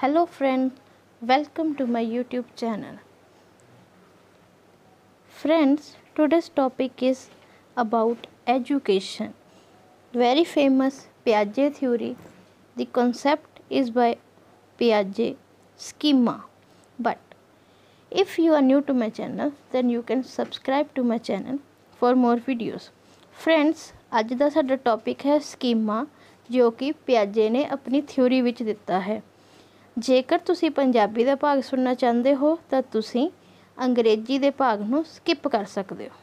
Hello friends, welcome to my YouTube channel. Friends, today's topic is about education. Very famous Piaget theory. The concept is by Piaget schema. But if you are new to my channel, then you can subscribe to my channel for more videos. Friends, ਅੱਜ ਦਾ ਸਾਡਾ topic ਹੈ ਸਕੀਮਾ, ਜੋ ਕਿ ਪਿਆਜੇ ਨੇ ਆਪਣੀ theory ਵਿੱਚ ਦਿੱਤਾ ਹੈ। ਜੇਕਰ ਤੁਸੀਂ ਪੰਜਾਬੀ ਦਾ ਭਾਗ ਸੁਣਨਾ ਚਾਹੁੰਦੇ ਹੋ ਤਾਂ ਤੁਸੀਂ ਅੰਗਰੇਜ਼ੀ ਦੇ ਭਾਗ ਨੂੰ ਸਕਿਪ ਕਰ ਸਕਦੇ ਹੋ।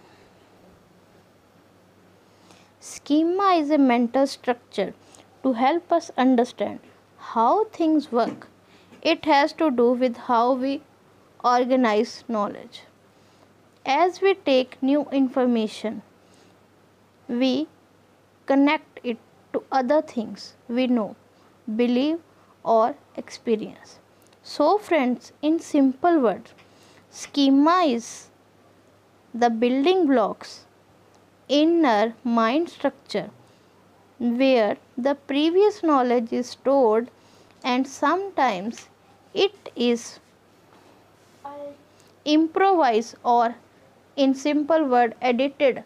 Schema is a mental structure to help us understand how things work. It has to do with how we organize knowledge. As we take new information, we connect it to other things we know, believe, or experience. So friends, in simple words, schema is the building blocks in our mind structure where the previous knowledge is stored, and sometimes it is improvised, or in simple word edited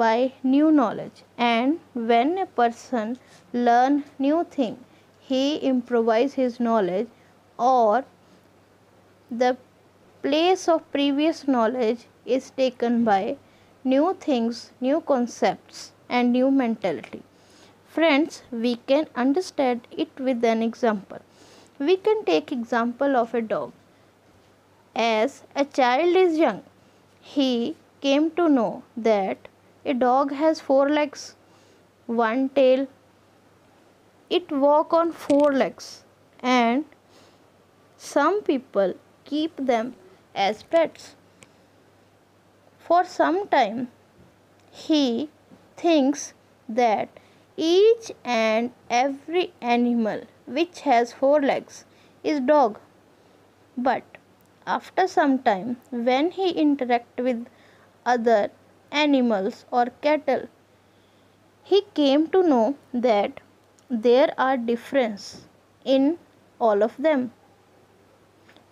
by new knowledge. And when a person learn new thing, he improvise his knowledge, or the place of previous knowledge is taken by new things, new concepts, and new mentality. Friends, we can understand it with an example. We can take example of a dog. As a child is young, he came to know that a dog has 4 legs, 1 tail. It walk on 4 legs, and some people keep them as pets. For some time, he thinks that each and every animal which has 4 legs is dog. But after some time, when he interact with other animals or cattle, he came to know that there are difference in all of them.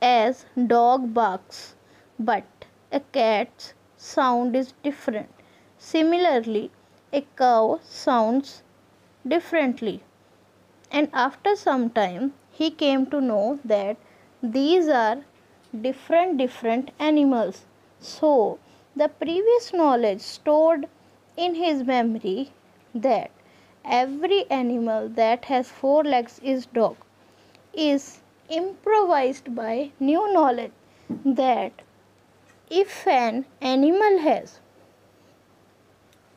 As dog barks, but a cat's sound is different. Similarly, a cow sounds differently. And after some time, he came to know that these are different animals. So the previous knowledge stored in his memory that every animal that has 4 legs is dog is improvised by new knowledge that if an animal has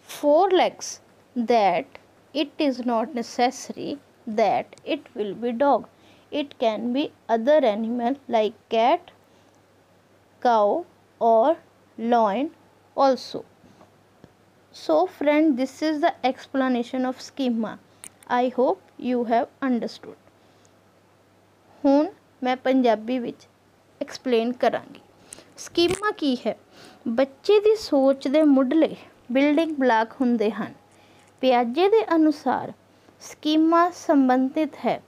4 legs, that it is not necessary that it will be dog. It can be other animal like cat, cow, or lion also. So friend, this is the explanation of schema. I hope you have understood. ਹੁਣ ਮੈਂ ਪੰਜਾਬੀ ਵਿੱਚ explain ਕਰਾਂਗੀ। ਸਕੀਮਾ ਕੀ ਹੈ? ਬੱਚੇ ਦੀ ਸੋਚ ਦੇ ਮੁੱਢਲੇ building block ਹੁੰਦੇ ਹਨ। ਪਿਆਜੇ ਦੇ ਅਨੁਸਾਰ ਸਕੀਮਾ ਸੰਬੰਧਿਤ ਹੈ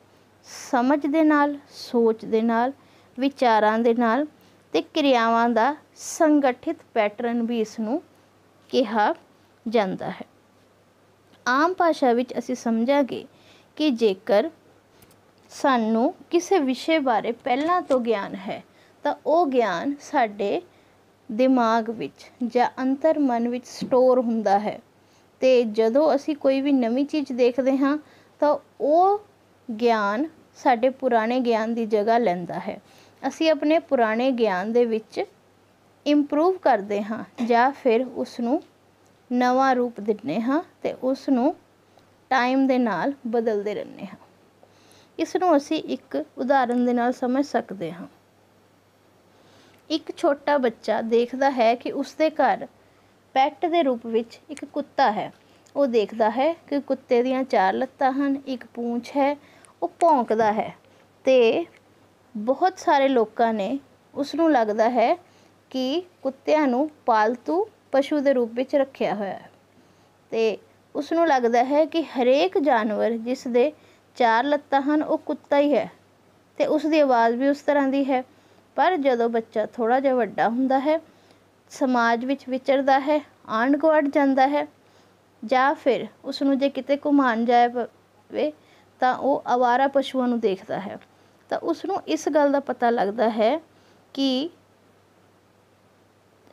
ਸਮਝ ਦੇ ਨਾਲ, ਸੋਚ ਦੇ ਨਾਲ, ਵਿਚਾਰਾਂ ਦੇ ਨਾਲ ਤੇ ਕਿਰਿਆਵਾਂ ਦਾ ਸੰਗਠਿਤ ਪੈਟਰਨ ਵੀ ਇਸ ਨੂੰ ਕਿਹਾ ਜਾਂਦਾ ਹੈ। ਆਮ ਭਾਸ਼ਾ ਵਿੱਚ ਅਸੀਂ ਸਮਝਾਂਗੇ ਕਿ ਜੇਕਰ ਸਾਨੂੰ ਕਿਸੇ ਵਿਸ਼ੇ ਬਾਰੇ ਪਹਿਲਾਂ ਤੋਂ ਗਿਆਨ ਹੈ ਤਾਂ ਉਹ ਗਿਆਨ ਸਾਡੇ ਦਿਮਾਗ ਵਿੱਚ ਜਾਂ ਅੰਤਰ ਮਨ ਵਿੱਚ ਸਟੋਰ ਹੁੰਦਾ ਹੈ, ਅਤੇ ਜਦੋਂ ਅਸੀਂ ਕੋਈ ਵੀ ਨਵੀਂ ਚੀਜ਼ ਦੇਖਦੇ ਹਾਂ ਤਾਂ ਉਹ ਗਿਆਨ ਸਾਡੇ ਪੁਰਾਣੇ ਗਿਆਨ ਦੀ ਜਗ੍ਹਾ ਲੈਂਦਾ ਹੈ। ਅਸੀਂ ਆਪਣੇ ਪੁਰਾਣੇ ਗਿਆਨ ਦੇ ਵਿੱਚ ਇੰਪਰੂਵ ਕਰਦੇ ਹਾਂ ਜਾਂ ਫਿਰ ਉਸ ਨੂੰ ਨਵਾਂ ਰੂਪ ਦਿੰਦੇ ਹਾਂ ਅਤੇ ਉਸ ਨੂੰ ਟਾਈਮ ਦੇ ਨਾਲ ਬਦਲਦੇ ਰਹਿੰਦੇ ਹਾਂ। ਇਸ ਨੂੰ ਅਸੀਂ ਇੱਕ ਉਦਾਹਰਨ ਦੇ ਨਾਲ ਸਮਝ ਸਕਦੇ ਹਾਂ। ਇੱਕ ਛੋਟਾ ਬੱਚਾ ਦੇਖਦਾ ਹੈ ਕਿ ਉਸਦੇ ਘਰ ਪੈਟ ਦੇ ਰੂਪ ਵਿੱਚ ਇੱਕ ਕੁੱਤਾ ਹੈ। ਉਹ ਦੇਖਦਾ ਹੈ ਕਿ ਕੁੱਤੇ ਦੀਆਂ 4 ਲੱਤਾਂ ਹਨ, ਇੱਕ ਪੂੰਛ ਹੈ, ਉਹ ਭੌਂਕਦਾ ਹੈ ਅਤੇ ਬਹੁਤ ਸਾਰੇ ਲੋਕਾਂ ਨੇ ਉਸ ਨੂੰ ਲੱਗਦਾ ਹੈ ਕਿ ਕੁੱਤਿਆਂ ਨੂੰ ਪਾਲਤੂ ਪਸ਼ੂ ਦੇ ਰੂਪ ਵਿੱਚ ਰੱਖਿਆ ਹੋਇਆ ਹੈ ਅਤੇ ਉਸ ਨੂੰ ਲੱਗਦਾ ਹੈ ਕਿ ਹਰੇਕ ਜਾਨਵਰ ਜਿਸ ਦੇ 4 ਲੱਤਾਂ ਹਨ ਉਹ ਕੁੱਤਾ ਹੀ ਹੈ। ਤੇ ਉਸ ਦੀ ਆਵਾਜ਼ ਵੀ ਉਸ ਤਰ੍ਹਾਂ ਦੀ ਹੈ। ਪਰ ਜਦੋਂ ਬੱਚਾ ਥੋੜ੍ਹਾ ਜਿਹਾ ਵੱਡਾ ਹੁੰਦਾ ਹੈ, ਸਮਾਜ ਵਿੱਚ ਵਿਚਰਦਾ ਹੈ, ਆਂਢ ਗੁਆਂਢ ਜਾਂਦਾ ਹੈ, ਜਾਂ ਫਿਰ ਉਸਨੂੰ ਜੇ ਕਿਤੇ ਘੁਮਾਉਣ ਜਾਏ ਪਵੇ ਤਾਂ ਉਹ ਅਵਾਰਾ ਪਸ਼ੂਆਂ ਨੂੰ ਦੇਖਦਾ ਹੈ, ਤਾਂ ਉਸਨੂੰ ਇਸ ਗੱਲ ਦਾ ਪਤਾ ਲੱਗਦਾ ਹੈ ਕਿ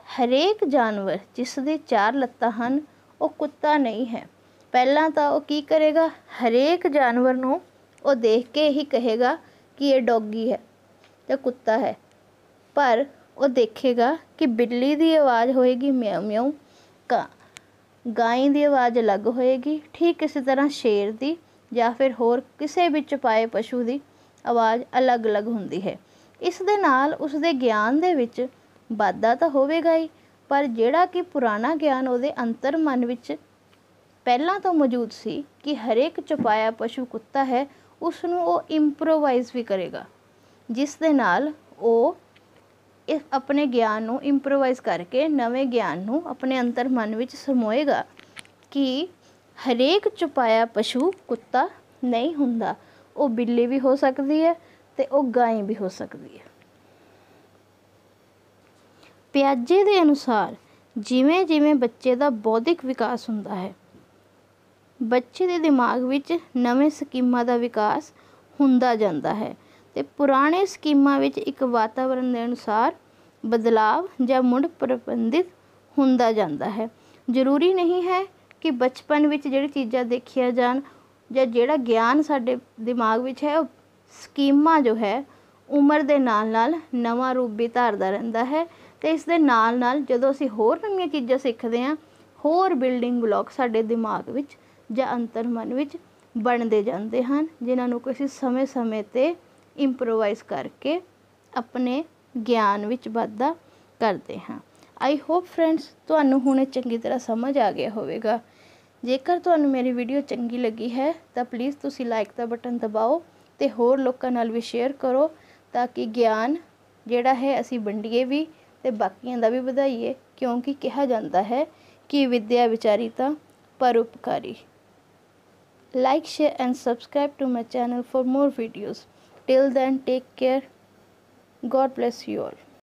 ਹਰੇਕ ਜਾਨਵਰ ਜਿਸ ਦੇ 4 ਲੱਤਾਂ ਹਨ ਉਹ ਕੁੱਤਾ ਨਹੀਂ ਹੈ। ਪਹਿਲਾਂ ਤਾਂ ਉਹ ਕੀ ਕਰੇਗਾ, ਹਰੇਕ ਜਾਨਵਰ ਨੂੰ ਉਹ ਦੇਖ ਕੇ ਹੀ ਕਹੇਗਾ ਕਿ ਇਹ ਡੌਗੀ ਹੈ ਜਾਂ ਕੁੱਤਾ ਹੈ। ਪਰ ਉਹ ਦੇਖੇਗਾ ਕਿ ਬਿੱਲੀ ਦੀ ਆਵਾਜ਼ ਹੋਏਗੀ ਮਿਆਉ ਮਿਆਉ, ਗਾਂ ਦੀ ਆਵਾਜ਼ ਅਲੱਗ ਹੋਏਗੀ, ਠੀਕ ਇਸੇ ਤਰ੍ਹਾਂ ਸ਼ੇਰ ਦੀ ਜਾਂ ਫਿਰ ਹੋਰ ਕਿਸੇ ਵੀ ਚੁਪਾਏ ਪਸ਼ੂ ਦੀ ਆਵਾਜ਼ ਅਲੱਗ-ਅਲੱਗ ਹੁੰਦੀ ਹੈ। ਇਸ ਦੇ ਨਾਲ ਉਸਦੇ ਗਿਆਨ ਦੇ ਵਿੱਚ ਵਾਧਾ ਤਾਂ ਹੋਵੇਗਾ ਹੀ, ਪਰ ਜਿਹੜਾ ਕਿ ਪੁਰਾਣਾ ਗਿਆਨ ਉਹਦੇ ਅੰਤਰ ਮਨ ਵਿੱਚ ਪਹਿਲਾਂ ਤੋਂ ਮੌਜੂਦ ਸੀ ਕਿ ਹਰੇਕ ਚੁਪਾਇਆ ਪਸ਼ੂ ਕੁੱਤਾ ਹੈ, ਉਸ ਨੂੰ ਉਹ ਇੰਪਰੋਵਾਈਜ਼ ਵੀ ਕਰੇਗਾ, ਜਿਸ ਦੇ ਨਾਲ ਉਹ ਆਪਣੇ ਗਿਆਨ ਨੂੰ ਇੰਪਰੋਵਾਈਜ਼ ਕਰਕੇ ਨਵੇਂ ਗਿਆਨ ਨੂੰ ਆਪਣੇ ਅੰਤਰ ਮਨ ਵਿੱਚ ਸਮੋਏਗਾ ਕਿ ਹਰੇਕ ਚੁਪਾਇਆ ਪਸ਼ੂ ਕੁੱਤਾ ਨਹੀਂ ਹੁੰਦਾ, ਉਹ ਬਿੱਲੀ ਵੀ ਹੋ ਸਕਦੀ ਹੈ ਅਤੇ ਉਹ ਗਾਂ ਵੀ ਹੋ ਸਕਦੀ ਹੈ। ਪਿਆਜੇ ਦੇ ਅਨੁਸਾਰ ਜਿਵੇਂ ਜਿਵੇਂ ਬੱਚੇ ਦਾ ਬੌਧਿਕ ਵਿਕਾਸ ਹੁੰਦਾ ਹੈ, ਬੱਚੇ ਦੇ ਦਿਮਾਗ ਵਿੱਚ ਨਵੇਂ ਸਕੀਮਾਂ ਦਾ ਵਿਕਾਸ ਹੁੰਦਾ ਜਾਂਦਾ ਹੈ ਅਤੇ ਪੁਰਾਣੇ ਸਕੀਮਾਂ ਵਿੱਚ ਇੱਕ ਵਾਤਾਵਰਨ ਦੇ ਅਨੁਸਾਰ ਬਦਲਾਵ ਜਾਂ ਮੁੜ ਪ੍ਰਬੰਧਿਤ ਹੁੰਦਾ ਜਾਂਦਾ ਹੈ। ਜ਼ਰੂਰੀ ਨਹੀਂ ਹੈ ਕਿ ਬਚਪਨ ਵਿੱਚ ਜਿਹੜੀ ਚੀਜ਼ਾਂ ਦੇਖੀਆਂ ਜਾਣ ਜਾਂ ਜਿਹੜਾ ਗਿਆਨ ਸਾਡੇ ਦਿਮਾਗ ਵਿੱਚ ਹੈ, ਉਹ ਸਕੀਮਾਂ ਜੋ ਹੈ ਉਮਰ ਦੇ ਨਾਲ ਨਾਲ ਨਵਾਂ ਰੂਪ ਵੀ ਧਾਰਦਾ ਰਹਿੰਦਾ ਹੈ ਅਤੇ ਇਸ ਦੇ ਨਾਲ ਨਾਲ ਜਦੋਂ ਅਸੀਂ ਹੋਰ ਨਵੀਆਂ ਚੀਜ਼ਾਂ ਸਿੱਖਦੇ ਹਾਂ, ਹੋਰ ਬਿਲਡਿੰਗ ਬਲੋਕ ਸਾਡੇ ਦਿਮਾਗ ਵਿੱਚ ਜਾਂ ਅੰਤਰ ਮਨ ਵਿੱਚ ਬਣਦੇ ਜਾਂਦੇ ਹਨ, ਜਿਨ੍ਹਾਂ ਨੂੰ ਅਸੀਂ ਸਮੇਂ-ਸਮੇਂ 'ਤੇ ਇੰਪਰੋਵਾਈਜ਼ ਕਰਕੇ ਆਪਣੇ ਗਿਆਨ ਵਿੱਚ ਵਾਧਾ ਕਰਦੇ ਹਾਂ। ਆਈ ਹੋਪ ਫਰੈਂਡਸ ਤੁਹਾਨੂੰ ਹੁਣ ਚੰਗੀ ਤਰ੍ਹਾਂ ਸਮਝ ਆ ਗਿਆ ਹੋਵੇਗਾ। ਜੇਕਰ ਤੁਹਾਨੂੰ ਮੇਰੀ ਵੀਡੀਓ ਚੰਗੀ ਲੱਗੀ ਹੈ ਤਾਂ ਪਲੀਜ਼ ਤੁਸੀਂ ਲਾਈਕ ਦਾ ਬਟਨ ਦਬਾਓ ਅਤੇ ਹੋਰ ਲੋਕਾਂ ਨਾਲ ਵੀ ਸ਼ੇਅਰ ਕਰੋ, ਤਾਂ ਕਿ ਗਿਆਨ ਜਿਹੜਾ ਹੈ ਅਸੀਂ ਵੰਡੀਏ ਵੀ ਅਤੇ ਬਾਕੀਆਂ ਦਾ ਵੀ ਵਧਾਈਏ, ਕਿਉਂਕਿ ਕਿਹਾ ਜਾਂਦਾ ਹੈ ਕਿ ਵਿੱਦਿਆ ਵਿਚਾਰੀ ਤਾਂ ਪਰਉਪਕਾਰੀ। Like, share and subscribe to my channel for more videos. Till then, take care. God bless you all.